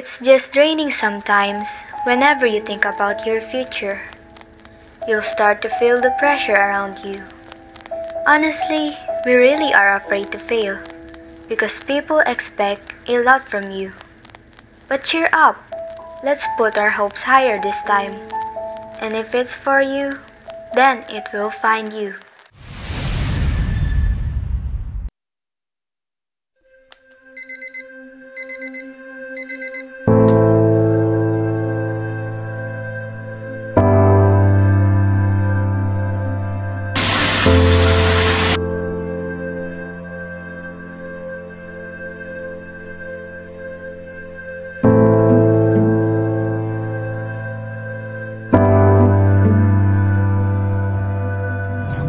It's just draining sometimes whenever you think about your future. You'll start to feel the pressure around you. Honestly, we really are afraid to fail because people expect a lot from you. But cheer up, let's put our hopes higher this time. And if it's for you, then it will find you.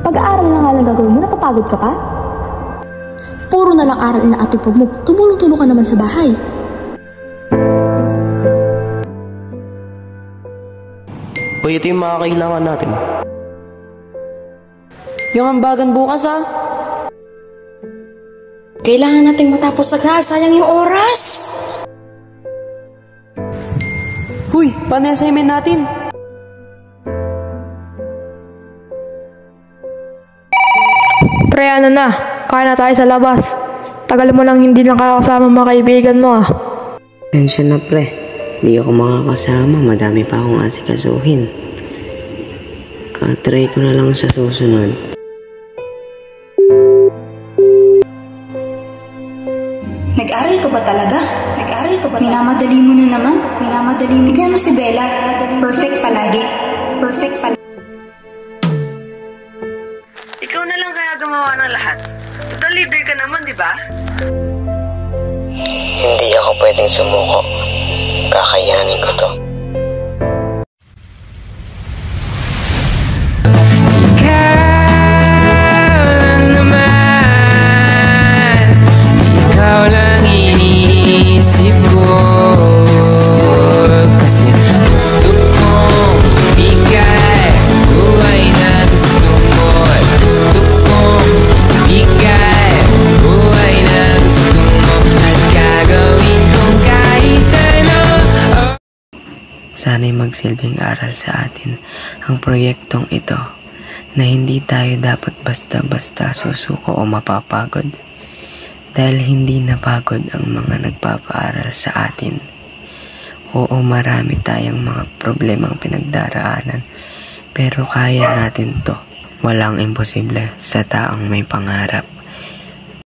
Pag-aaral na nga lang gagawin mo, napapagod ka pa? Puro na lang aral na atupag mo, tumulong-tulong ka naman sa bahay. Uy, ito yung mga kailangan natin. Yung ambagan bukas Kailangan nating matapos agad, sayang yung oras. Huy, paano yung assignment natin? Pre, ano na? Kaya na tayo sa labas. Tagal mo nang hindi nakakasama mga kaibigan mo Tensya na pre, di ako makakasama, madami pa akong asikasuhin. Try ko na lang sa susunod. Nag-aral ka ba talaga? Nag-aral ka ba? Minamadali mo na naman. Minamadali mo. Tignan mo si Bella. Perfect palagi. Perfect palagi. Ikaw na lang kaya gumawa ng lahat. Total leader ka naman, di ba? Hindi ako pwedeng sumuko. Kakayanin ko to. Ikaw lang iniisip ko. Kasi gusto kong bigay buhay na gusto mo. Gusto kong bigay buhay na gusto mo. At gagawin kong kahit ano. Sana'y magsilbing aral sa atin ang proyektong ito na hindi tayo dapat basta-basta susuko o mapapagod. Dahil hindi napagod ang mga nagpapaaral sa atin. Oo, marami tayong mga problemang pinagdaraanan, pero kaya natin to. Walang imposible sa taong may pangarap.